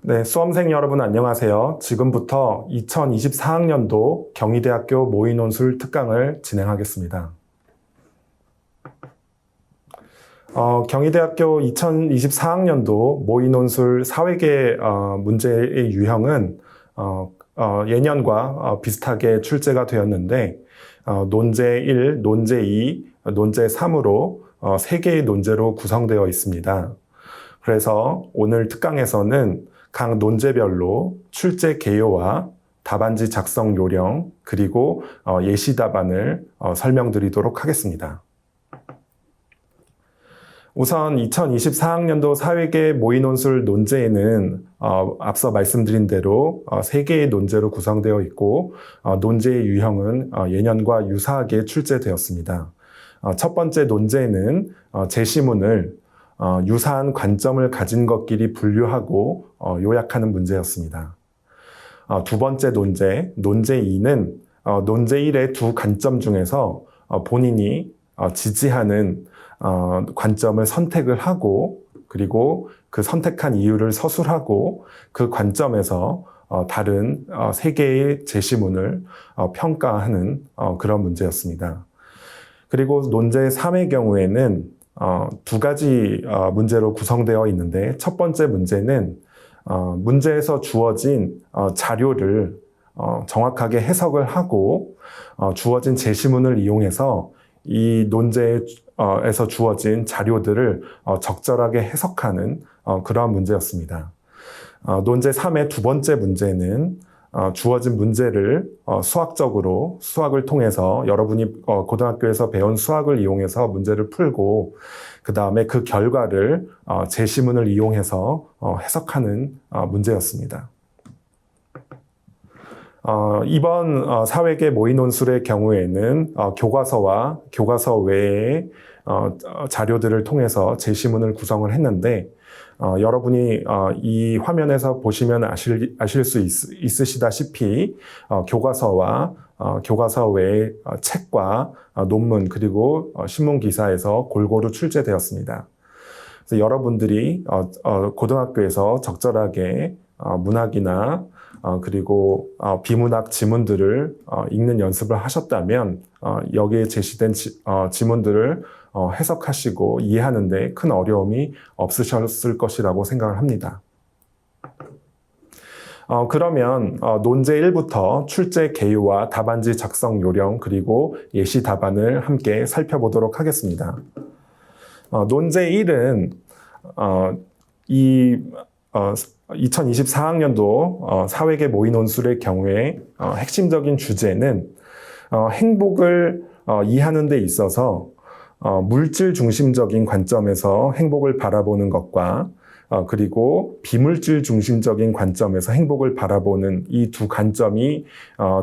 네, 수험생 여러분 안녕하세요. 지금부터 2024학년도 경희대학교 모의논술 특강을 진행하겠습니다. 경희대학교 2024학년도 모의논술 사회계 문제의 유형은 예년과 비슷하게 출제가 되었는데 논제 1, 논제 2, 논제 3으로 3개의 논제로 구성되어 있습니다. 그래서 오늘 특강에서는 각 논제별로 출제 개요와 답안지 작성 요령 그리고 예시 답안을 설명드리도록 하겠습니다. 우선 2024학년도 사회계 모의논술 논제에는 앞서 말씀드린 대로 3개의 논제로 구성되어 있고 논제의 유형은 예년과 유사하게 출제되었습니다. 첫 번째 논제는 제시문을 유사한 관점을 가진 것끼리 분류하고 요약하는 문제였습니다. 두 번째 논제, 논제 2는 논제 1의 두 관점 중에서 본인이 지지하는 관점을 선택을 하고 그리고 그 선택한 이유를 서술하고 그 관점에서 다른 3개의 제시문을 평가하는 그런 문제였습니다. 그리고 논제 3의 경우에는 두 가지 문제로 구성되어 있는데 첫 번째 문제는 문제에서 주어진 자료를 정확하게 해석을 하고 주어진 제시문을 이용해서 이 논제에서 주어진 자료들을 적절하게 해석하는 그러한 문제였습니다. 논제 3의 두 번째 문제는 주어진 문제를 수학적으로 수학을 통해서 여러분이 고등학교에서 배운 수학을 이용해서 문제를 풀고 그 다음에 그 결과를 제시문을 이용해서 해석하는 문제였습니다. 이번 사회계 모의논술의 경우에는 교과서와 교과서 외의 자료들을 통해서 제시문을 구성을 했는데 여러분이 이 화면에서 보시면 아실 수 있으시다시피 교과서와 교과서 외의 책과 논문 그리고 신문 기사에서 골고루 출제되었습니다. 그래서 여러분들이 고등학교에서 적절하게 문학이나 그리고 비문학 지문들을 읽는 연습을 하셨다면 여기에 제시된 지문들을 해석하시고 이해하는 데 큰 어려움이 없으셨을 것이라고 생각을 합니다. 그러면 논제 1부터 출제 개요와 답안지 작성 요령 그리고 예시 답안을 함께 살펴보도록 하겠습니다. 논제 1은 2024학년도 사회계 모의논술의 경우에 핵심적인 주제는 행복을 이해하는 데 있어서 물질 중심적인 관점에서 행복을 바라보는 것과 그리고 비물질 중심적인 관점에서 행복을 바라보는 이 두 관점이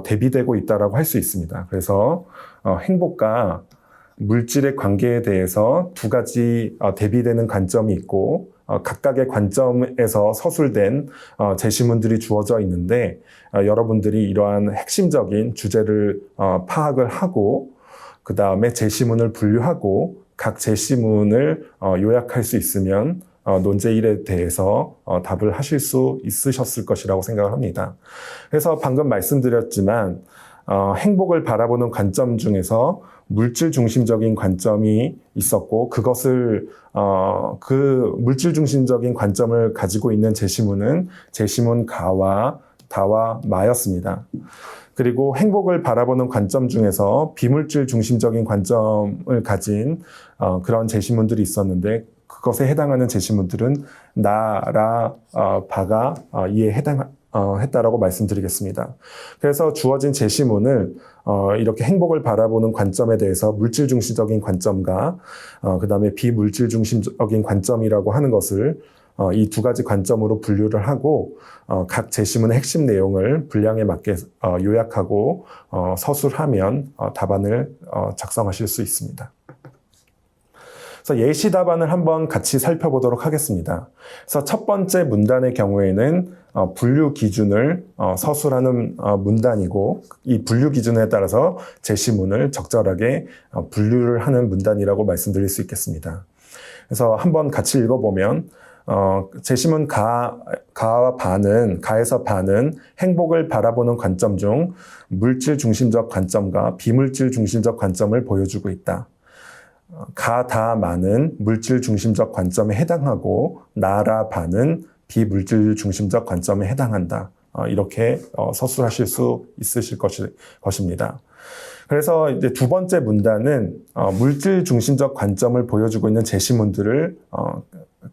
대비되고 있다고 할 수 있습니다. 그래서 행복과 물질의 관계에 대해서 두 가지 대비되는 관점이 있고 각각의 관점에서 서술된 제시문들이 주어져 있는데 여러분들이 이러한 핵심적인 주제를 파악을 하고 그 다음에 제시문을 분류하고 각 제시문을 요약할 수 있으면 논제 1에 대해서 답을 하실 수 있으셨을 것이라고 생각을 합니다. 그래서 방금 말씀드렸지만 행복을 바라보는 관점 중에서 물질 중심적인 관점이 있었고 그것을 그 물질 중심적인 관점을 가지고 있는 제시문은 제시문 가와 다와 마였습니다. 그리고 행복을 바라보는 관점 중에서 비물질 중심적인 관점을 가진 그런 제시문들이 있었는데 그것에 해당하는 제시문들은 나라, 바가 이에 했다라고 말씀드리겠습니다. 그래서 주어진 제시문을 이렇게 행복을 바라보는 관점에 대해서 물질 중심적인 관점과 그 다음에 비물질 중심적인 관점이라고 하는 것을 이 두 가지 관점으로 분류를 하고 각 제시문의 핵심 내용을 분량에 맞게 요약하고 서술하면 답안을 작성하실 수 있습니다. 그래서 예시 답안을 한번 같이 살펴보도록 하겠습니다. 그래서 첫 번째 문단의 경우에는 분류 기준을 서술하는 문단이고 이 분류 기준에 따라서 제시문을 적절하게 분류를 하는 문단이라고 말씀드릴 수 있겠습니다. 그래서 한번 같이 읽어보면 제시문 가와 반은, 가에서 반은 행복을 바라보는 관점 중 물질 중심적 관점과 비물질 중심적 관점을 보여주고 있다. 가, 다, 만은 물질 중심적 관점에 해당하고 나라, 반은 비물질 중심적 관점에 해당한다. 이렇게 서술하실 수 있으실 것입니다. 그래서 이제 두 번째 문단은 물질 중심적 관점을 보여주고 있는 제시문들을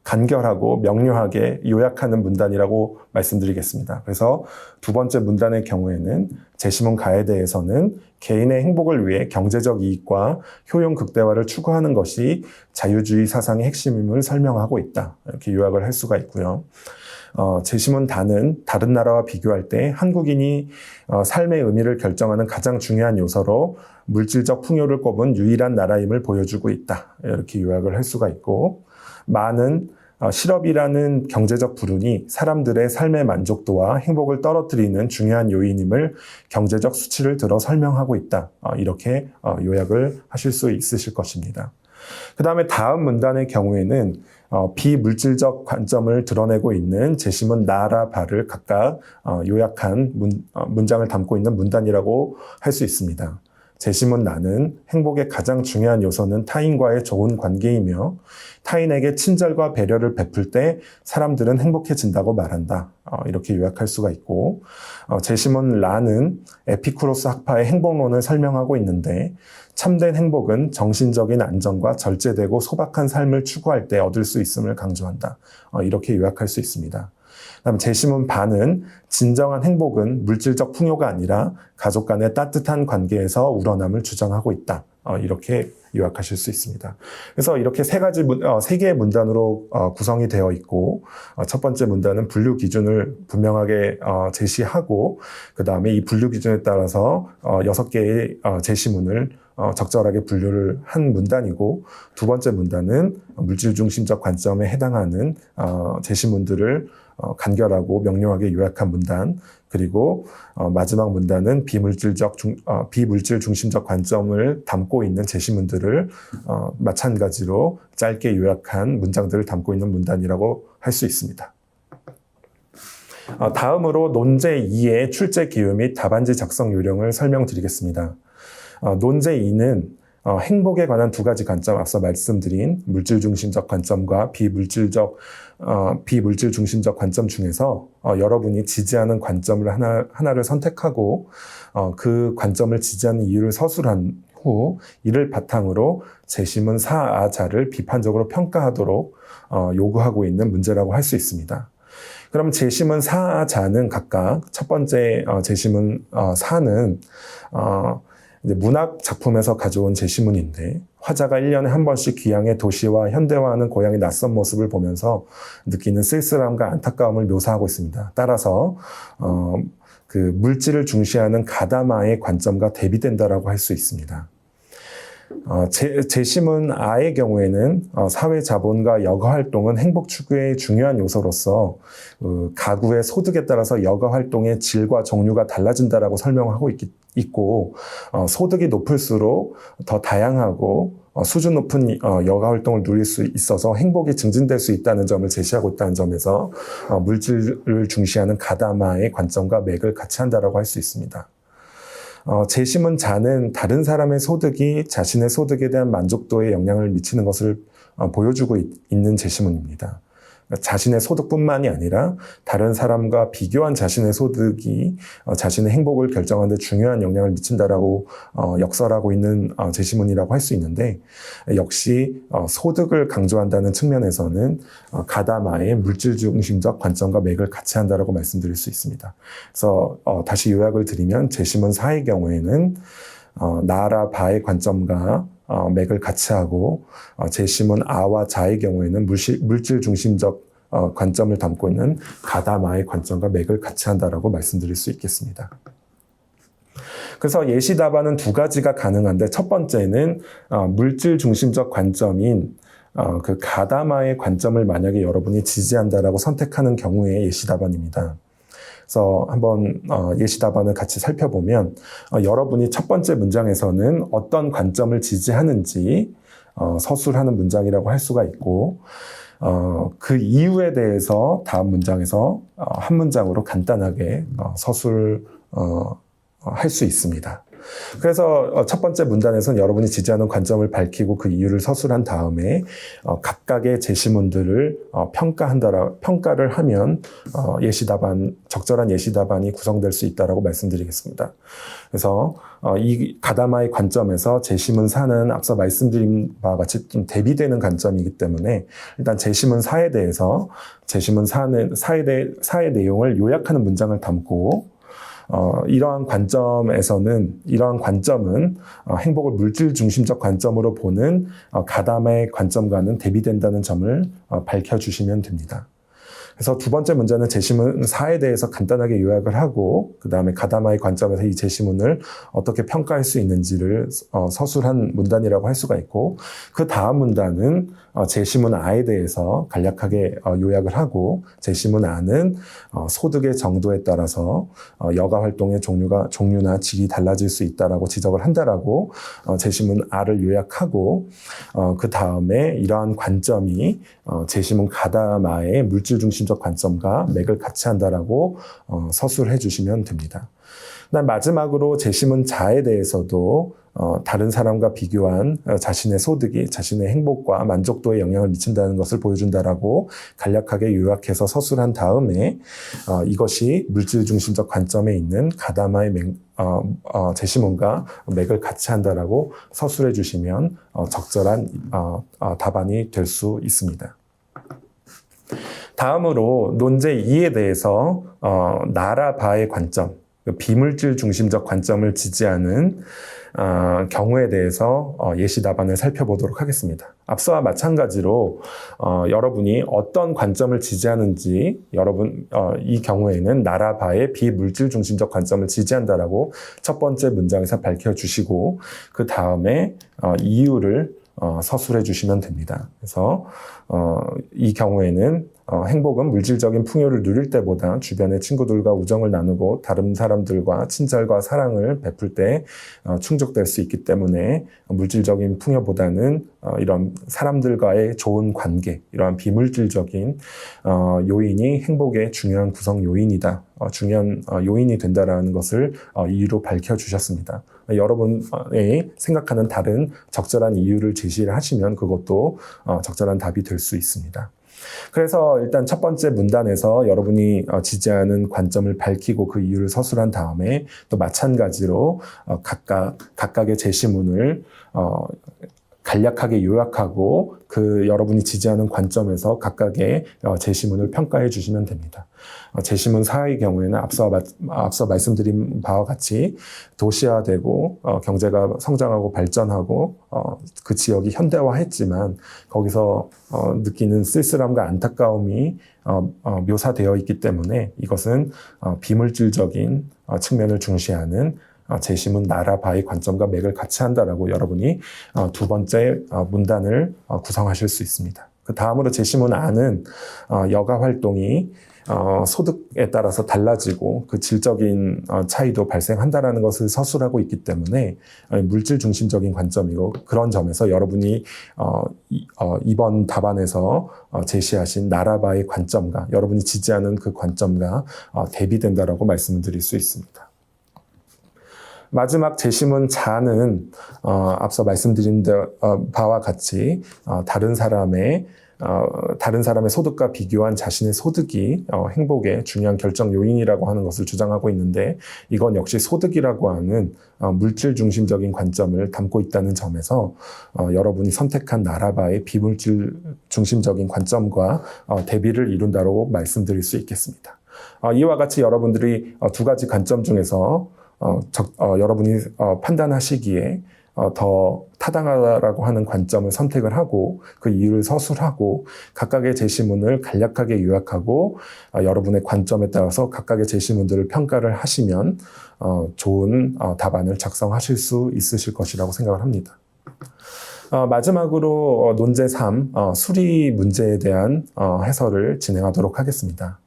간결하고 명료하게 요약하는 문단이라고 말씀드리겠습니다. 그래서 두 번째 문단의 경우에는 제시문 가에 대해서는 개인의 행복을 위해 경제적 이익과 효용 극대화를 추구하는 것이 자유주의 사상의 핵심임을 설명하고 있다. 이렇게 요약을 할 수가 있고요. 제시문 다는 다른 나라와 비교할 때 한국인이 삶의 의미를 결정하는 가장 중요한 요소로 물질적 풍요를 꼽은 유일한 나라임을 보여주고 있다. 이렇게 요약을 할 수가 있고, 만은 실업이라는 경제적 불운이 사람들의 삶의 만족도와 행복을 떨어뜨리는 중요한 요인임을 경제적 수치를 들어 설명하고 있다. 이렇게 요약을 하실 수 있으실 것입니다. 그 다음에 다음 문단의 경우에는 비물질적 관점을 드러내고 있는 제시문 나라 바를 각각 요약한 문장을 담고 있는 문단이라고 할 수 있습니다. 제시문 나는 행복의 가장 중요한 요소는 타인과의 좋은 관계이며 타인에게 친절과 배려를 베풀 때 사람들은 행복해진다고 말한다. 이렇게 요약할 수가 있고, 제시문 라는 에피쿠로스 학파의 행복론을 설명하고 있는데 참된 행복은 정신적인 안정과 절제되고 소박한 삶을 추구할 때 얻을 수 있음을 강조한다. 이렇게 요약할 수 있습니다. 그다음 제시문 반은 진정한 행복은 물질적 풍요가 아니라 가족 간의 따뜻한 관계에서 우러남을 주장하고 있다. 이렇게 요약하실 수 있습니다. 그래서 이렇게 세 개의 문단으로 구성이 되어 있고, 첫 번째 문단은 분류 기준을 분명하게 제시하고, 그 다음에 이 분류 기준에 따라서 6개의 제시문을 적절하게 분류를 한 문단이고, 두 번째 문단은 물질 중심적 관점에 해당하는 제시문들을 간결하고 명료하게 요약한 문단, 그리고 마지막 문단은 비물질 중심적 관점을 담고 있는 제시문들을 마찬가지로 짧게 요약한 문장들을 담고 있는 문단이라고 할 수 있습니다. 다음으로 논제 2의 출제 기호 및 답안지 작성 요령을 설명드리겠습니다. 논제 2는 행복에 관한 두 가지 관점, 앞서 말씀드린 물질 중심적 관점과 비물질 중심적 관점 중에서 여러분이 지지하는 관점을 하나를 선택하고 그 관점을 지지하는 이유를 서술한 후 이를 바탕으로 제시문 4아자를 비판적으로 평가하도록 요구하고 있는 문제라고 할 수 있습니다. 그럼 제시문 4아자는 각각 첫 번째 제시문 4는 문학 작품에서 가져온 제시문인데, 화자가 1년에 한 번씩 귀향해 도시와 현대화하는 고향의 낯선 모습을 보면서 느끼는 쓸쓸함과 안타까움을 묘사하고 있습니다. 따라서 그 물질을 중시하는 가다마의 관점과 대비된다라고 할 수 있습니다. 제시문 아의 경우에는 사회 자본과 여가 활동은 행복 추구의 중요한 요소로서 가구의 소득에 따라서 여가 활동의 질과 종류가 달라진다라고 설명하고 있고, 소득이 높을수록 더 다양하고 수준 높은 여가 활동을 누릴 수 있어서 행복이 증진될 수 있다는 점을 제시하고 있다는 점에서 물질을 중시하는 가다마의 관점과 맥을 같이 한다라고 할 수 있습니다. 제시문 자는 다른 사람의 소득이 자신의 소득에 대한 만족도에 영향을 미치는 것을 보여주고 있는 제시문입니다. 자신의 소득뿐만이 아니라 다른 사람과 비교한 자신의 소득이 자신의 행복을 결정하는 데 중요한 영향을 미친다라고 역설하고 있는 제시문이라고 할 수 있는데, 역시 소득을 강조한다는 측면에서는 가다마의 물질 중심적 관점과 맥을 같이 한다라고 말씀드릴 수 있습니다. 그래서 다시 요약을 드리면 제시문 4의 경우에는 나라 바의 관점과 맥을 같이 하고, 제시문 아와 자의 경우에는 물질 중심적 관점을 담고 있는 가다마의 관점과 맥을 같이 한다라고 말씀드릴 수 있겠습니다. 그래서 예시 답안은 두 가지가 가능한데, 첫 번째는 물질 중심적 관점인 그 가다마의 관점을 만약에 여러분이 지지한다라고 선택하는 경우의 예시 답안입니다. 그래서 한번 예시 답안을 같이 살펴보면 여러분이 첫 번째 문장에서는 어떤 관점을 지지하는지 서술하는 문장이라고 할 수가 있고, 그 이유에 대해서 다음 문장에서 한 문장으로 간단하게 할 수 있습니다. 그래서 첫 번째 문단에서는 여러분이 지지하는 관점을 밝히고 그 이유를 서술한 다음에 각각의 제시문들을 평가를 하면 적절한 예시답안이 구성될 수 있다라고 말씀드리겠습니다. 그래서 이 가다마의 관점에서 제시문 4는 앞서 말씀드린 바와 같이 좀 대비되는 관점이기 때문에 일단 제시문 4에 대해서 제시문 4의 내용을 요약하는 문장을 담고 이러한 관점은 행복을 물질 중심적 관점으로 보는 가다마의 관점과는 대비된다는 점을 밝혀주시면 됩니다. 그래서 두 번째 문제는 제시문 4에 대해서 간단하게 요약을 하고 그 다음에 가다마의 관점에서 이 제시문을 어떻게 평가할 수 있는지를 서술한 문단이라고 할 수가 있고 그 다음 문단은 제시문 I에 대해서 간략하게 요약을 하고 제시문 I는 소득의 정도에 따라서 여가 활동의 종류나 질이 달라질 수 있다라고 지적을 한다라고 제시문 R을 요약하고 그 다음에 이러한 관점이 제시문 가다마의 물질 중심적 관점과 맥을 같이 한다라고 서술해 주시면 됩니다. 그다음 마지막으로 제시문 자에 대해서도 다른 사람과 비교한 자신의 소득이 자신의 행복과 만족도에 영향을 미친다는 것을 보여준다라고 간략하게 요약해서 서술한 다음에 이것이 물질 중심적 관점에 있는 가다마의 제시문과 맥을 같이 한다라고 서술해 주시면 적절한 답안이 될 수 있습니다. 다음으로 논제 2에 대해서 나라바의 관점, 비물질 중심적 관점을 지지하는 경우에 대해서 예시 답안을 살펴보도록 하겠습니다. 앞서와 마찬가지로 여러분이 어떤 관점을 지지하는지 이 경우에는 나라바의 비물질 중심적 관점을 지지한다라고 첫 번째 문장에서 밝혀주시고 그 다음에 이유를 서술해 주시면 됩니다. 그래서 이 경우에는 행복은 물질적인 풍요를 누릴 때보다 주변의 친구들과 우정을 나누고 다른 사람들과 친절과 사랑을 베풀 때 충족될 수 있기 때문에 물질적인 풍요보다는 이런 사람들과의 좋은 관계, 이러한 비물질적인 요인이 행복의 중요한 구성 요인이다. 중요한 요인이 된다라는 것을 이유로 밝혀주셨습니다. 여러분이 생각하는 다른 적절한 이유를 제시를 하시면 그것도 적절한 답이 될 수 있습니다. 그래서 일단 첫 번째 문단에서 여러분이 지지하는 관점을 밝히고 그 이유를 서술한 다음에 또 마찬가지로 각각의 제시문을 간략하게 요약하고 그 여러분이 지지하는 관점에서 각각의 제시문을 평가해 주시면 됩니다. 제시문 4의 경우에는 앞서 말씀드린 바와 같이 도시화되고 경제가 성장하고 발전하고 그 지역이 현대화했지만 거기서 느끼는 쓸쓸함과 안타까움이 묘사되어 있기 때문에 이것은 비물질적인 측면을 중시하는 제시문 나라바의 관점과 맥을 같이 한다라고 여러분이 두 번째 문단을 구성하실 수 있습니다. 그 다음으로 제시문 R은 여가 활동이 소득에 따라서 달라지고 그 질적인 차이도 발생한다라는 것을 서술하고 있기 때문에 물질 중심적인 관점이고 그런 점에서 여러분이 이번 답안에서 제시하신 나라바의 관점과 여러분이 지지하는 그 관점과 대비된다라고 말씀을 드릴 수 있습니다. 마지막 제시문 자는 앞서 말씀드린 바와 같이 다른 사람의 소득과 비교한 자신의 소득이 행복의 중요한 결정 요인이라고 하는 것을 주장하고 있는데 이건 역시 소득이라고 하는 물질 중심적인 관점을 담고 있다는 점에서 여러분이 선택한 나라바의 비물질 중심적인 관점과 대비를 이룬다고 말씀드릴 수 있겠습니다. 이와 같이 여러분들이 두 가지 관점 중에서 여러분이 판단하시기에 더 타당하다라고 하는 관점을 선택을 하고 그 이유를 서술하고 각각의 제시문을 간략하게 요약하고 여러분의 관점에 따라서 각각의 제시문들을 평가를 하시면 좋은 답안을 작성하실 수 있으실 것이라고 생각을 합니다. 마지막으로 논제 3, 수리 문제에 대한 해설을 진행하도록 하겠습니다.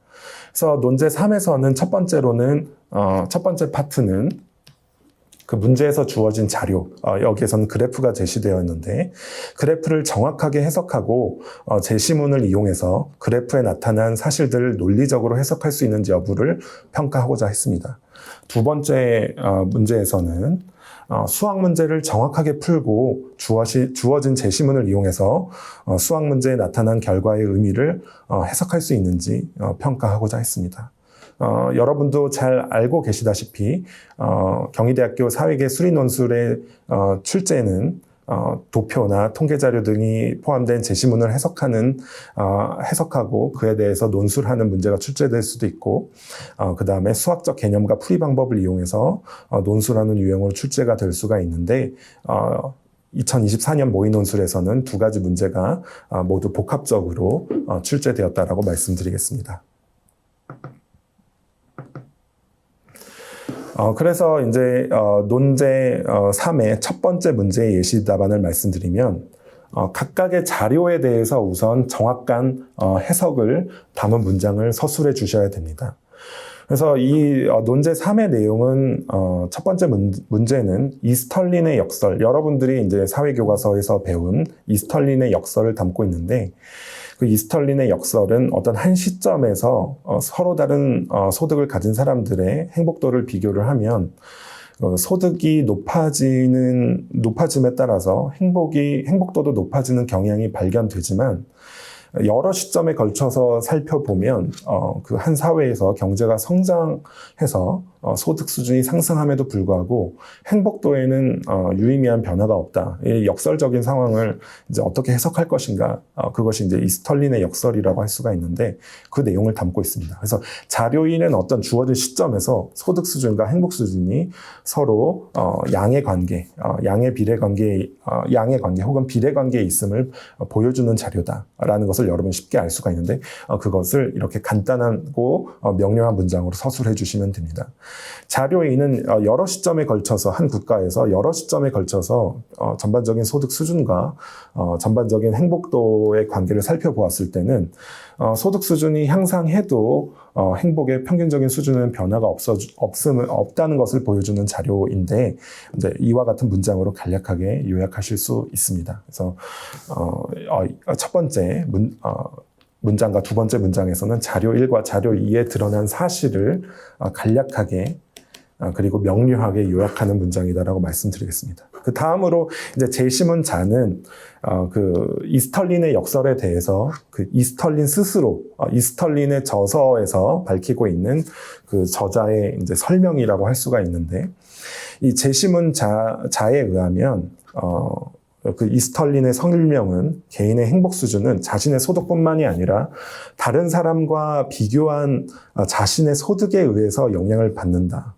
그래서 논제 3에서는 첫 번째 파트는 그 문제에서 주어진 자료, 여기에서는 그래프가 제시되어 있는데 그래프를 정확하게 해석하고 제시문을 이용해서 그래프에 나타난 사실들을 논리적으로 해석할 수 있는지 여부를 평가하고자 했습니다. 두 번째 문제에서는 수학 문제를 정확하게 풀고 주어진 제시문을 이용해서 수학 문제에 나타난 결과의 의미를 해석할 수 있는지 평가하고자 했습니다. 여러분도 잘 알고 계시다시피 경희대학교 사회계 수리논술의 출제는 도표나 통계자료 등이 포함된 제시문을 해석하고 그에 대해서 논술하는 문제가 출제될 수도 있고 그 다음에 수학적 개념과 풀이 방법을 이용해서 논술하는 유형으로 출제가 될 수가 있는데 2024년 모의논술에서는 두 가지 문제가 모두 복합적으로 출제되었다라고 말씀드리겠습니다. 그래서 이제 논제 3의 첫 번째 문제의 예시 답안을 말씀드리면 각각의 자료에 대해서 우선 정확한 해석을 담은 문장을 서술해 주셔야 됩니다. 그래서 이 논제 3의 내용은 첫 번째 문제는 이스털린의 역설, 여러분들이 이제 사회교과서에서 배운 이스털린의 역설을 담고 있는데 그 이스털린의 역설은 어떤 한 시점에서 서로 다른 소득을 가진 사람들의 행복도를 비교를 하면 소득이 높아짐에 따라서 행복도도 높아지는 경향이 발견되지만 여러 시점에 걸쳐서 살펴보면 그 한 사회에서 경제가 성장해서 소득 수준이 상승함에도 불구하고 행복도에는 유의미한 변화가 없다. 이 역설적인 상황을 이제 어떻게 해석할 것인가? 그것이 이제 이스털린의 역설이라고 할 수가 있는데 그 내용을 담고 있습니다. 그래서 자료 1은 어떤 주어진 시점에서 소득 수준과 행복 수준이 서로 양의 관계 혹은 비례 관계에 있음을 보여주는 자료다라는 것을 여러분 쉽게 알 수가 있는데 그것을 이렇게 간단하고 명료한 문장으로 서술해 주시면 됩니다. 자료 2는 여러 시점에 걸쳐서 한 국가에서 여러 시점에 걸쳐서 전반적인 소득 수준과 전반적인 행복도의 관계를 살펴보았을 때는 소득 수준이 향상해도 행복의 평균적인 수준은 변화가 없다는 것을 보여주는 자료인데 이제 이와 같은 문장으로 간략하게 요약하실 수 있습니다. 그래서 첫 번째 문장과 두 번째 문장에서는 자료 1과 자료 2에 드러난 사실을 간략하게 그리고 명료하게 요약하는 문장이다라고 말씀드리겠습니다. 그 다음으로 이제 제시문 자는 그 이스털린의 역설에 대해서 그 이스털린 스스로 이스털린의 저서에서 밝히고 있는 그 저자의 이제 설명이라고 할 수가 있는데 이 제시문 자에 의하면 그 이스털린의 설명은 개인의 행복 수준은 자신의 소득뿐만이 아니라 다른 사람과 비교한 자신의 소득에 의해서 영향을 받는다.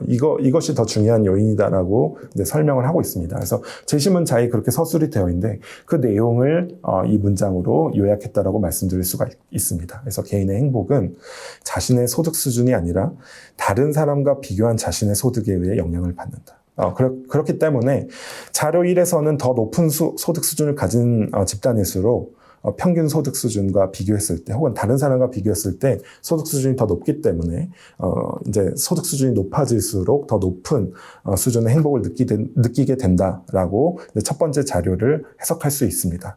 이것이 더 중요한 요인이다라고 이제 설명을 하고 있습니다. 그래서 제시문 자에 그렇게 서술이 되어 있는데 그 내용을 이 문장으로 요약했다라고 말씀드릴 수가 있습니다. 그래서 개인의 행복은 자신의 소득 수준이 아니라 다른 사람과 비교한 자신의 소득에 의해 영향을 받는다. 그렇기 때문에 자료 1에서는 더 높은 소득 수준을 가진 집단일수록 평균 소득 수준과 비교했을 때 혹은 다른 사람과 비교했을 때 소득 수준이 더 높기 때문에 이제 소득 수준이 높아질수록 더 높은 수준의 행복을 느끼게 된다라고 첫 번째 자료를 해석할 수 있습니다.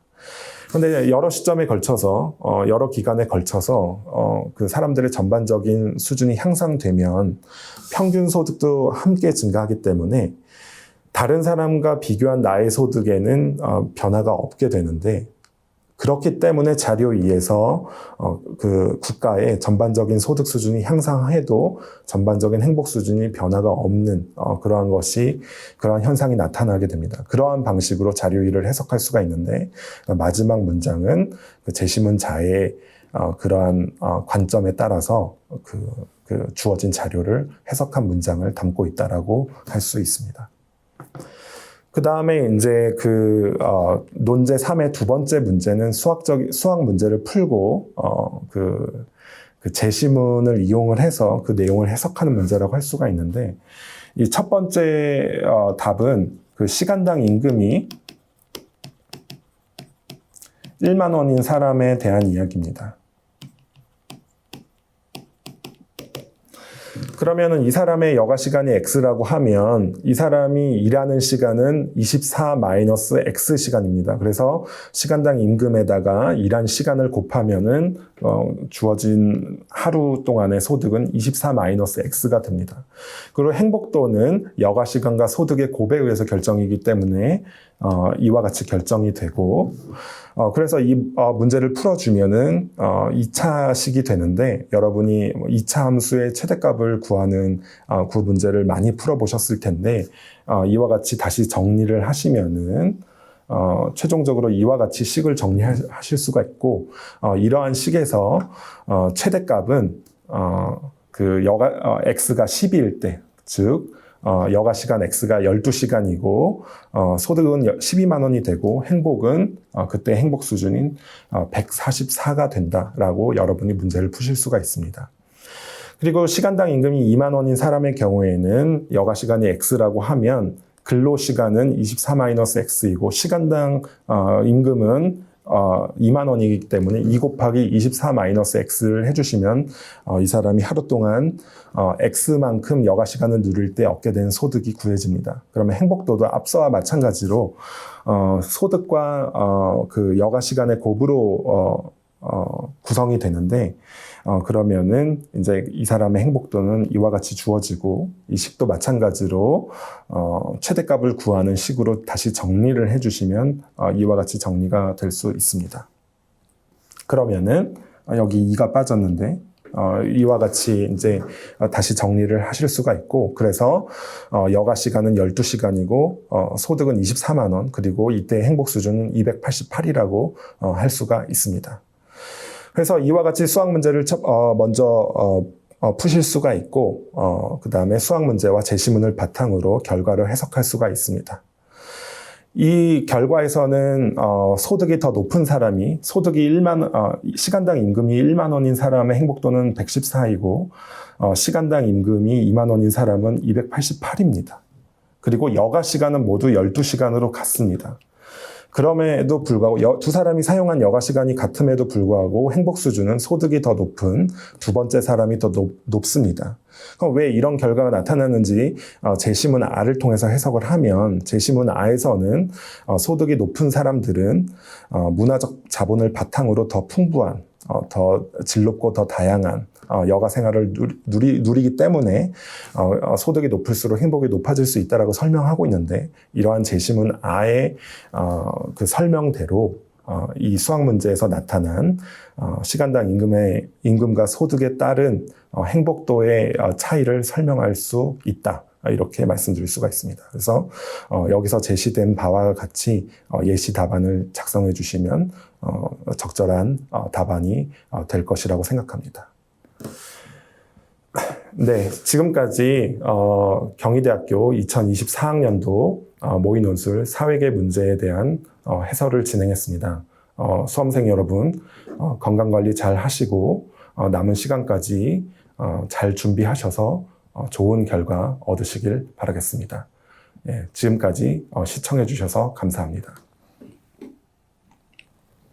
그런데 여러 시점에 걸쳐서 여러 기간에 걸쳐서 그 사람들의 전반적인 수준이 향상되면 평균 소득도 함께 증가하기 때문에 다른 사람과 비교한 나의 소득에는 변화가 없게 되는데 그렇기 때문에 자료 2에서 그 국가의 전반적인 소득 수준이 향상해도 전반적인 행복 수준이 변화가 없는 그러한 현상이 나타나게 됩니다. 그러한 방식으로 자료 2를 해석할 수가 있는데 마지막 문장은 그 제시문 자의 그러한 관점에 따라서 그 주어진 자료를 해석한 문장을 담고 있다라고 할 수 있습니다. 그 다음에 이제 논제 3의 두 번째 문제는 수학 문제를 풀고, 그 제시문을 이용을 해서 그 내용을 해석하는 문제라고 할 수가 있는데, 이 첫 번째 답은 그 시간당 임금이 1만 원인 사람에 대한 이야기입니다. 그러면은 이 사람의 여가 시간이 X라고 하면 이 사람이 일하는 시간은 24-X 시간입니다. 그래서 시간당 임금에다가 일한 시간을 곱하면은 주어진 하루 동안의 소득은 24-X가 됩니다. 그리고 행복도는 여가 시간과 소득의 곱에 의해서 결정이기 때문에 이와 같이 결정이 되고, 그래서 이 문제를 풀어주면은 2차식이 되는데, 여러분이 2차 함수의 최대값을 구하는 그 문제를 많이 풀어보셨을 텐데, 이와 같이 다시 정리를 하시면은 최종적으로 이와 같이 식을 정리하실 수가 있고, 이러한 식에서 최대값은 그 x가 12일 때, 즉 여가 시간 X가 12시간이고 소득은 12만 원이 되고 행복은 그때 행복 수준인 144가 된다라고 여러분이 문제를 푸실 수가 있습니다. 그리고 시간당 임금이 2만 원인 사람의 경우에는 여가 시간이 X라고 하면 근로 시간은 24-X이고 시간당 임금은 2만 원이기 때문에 2 곱하기 24-X를 해주시면 이 사람이 하루 동안 X만큼 여가 시간을 누릴 때 얻게 되는 소득이 구해집니다. 그러면 행복도도 앞서와 마찬가지로 소득과 그 여가 시간의 곱으로 구성이 되는데 그러면은 이제 이 사람의 행복도는 이와 같이 주어지고 이 식도 마찬가지로 최대값을 구하는 식으로 다시 정리를 해주시면 이와 같이 정리가 될 수 있습니다. 그러면은 여기 2가 빠졌는데 이와 같이 이제 다시 정리를 하실 수가 있고, 그래서 여가 시간은 12시간이고 소득은 24만 원, 그리고 이때 행복 수준은 288이라고 할 수가 있습니다. 그래서 이와 같이 수학 문제를 먼저 푸실 수가 있고 그 다음에 수학 문제와 제시문을 바탕으로 결과를 해석할 수가 있습니다. 이 결과에서는 소득이 더 높은 사람이 시간당 임금이 1만 원인 사람의 행복도는 114이고 시간당 임금이 2만 원인 사람은 288입니다. 그리고 여가 시간은 모두 12시간으로 같습니다. 그럼에도 불구하고 두 사람이 사용한 여가 시간이 같음에도 불구하고 행복 수준은 소득이 더 높은 두 번째 사람이 더 높습니다. 그럼 왜 이런 결과가 나타나는지 제시문 R을 통해서 해석을 하면, 제시문 R에서는 소득이 높은 사람들은 문화적 자본을 바탕으로 더 풍부한, 더 질높고 더 다양한 여가 생활을 누리기 때문에 소득이 높을수록 행복이 높아질 수 있다라고 설명하고 있는데, 이러한 제시문 R의 그 설명대로 이 수학 문제에서 나타난 시간당 임금과 소득에 따른 행복도의 차이를 설명할 수 있다. 이렇게 말씀드릴 수가 있습니다. 그래서 여기서 제시된 바와 같이 예시 답안을 작성해 주시면 적절한 답안이 될 것이라고 생각합니다. 네, 지금까지 경희대학교 2024학년도 모의논술 사회계 문제에 대한 해설을 진행했습니다. 수험생 여러분 건강관리 잘 하시고 남은 시간까지 잘 준비하셔서 좋은 결과 얻으시길 바라겠습니다. 예, 지금까지 시청해 주셔서 감사합니다.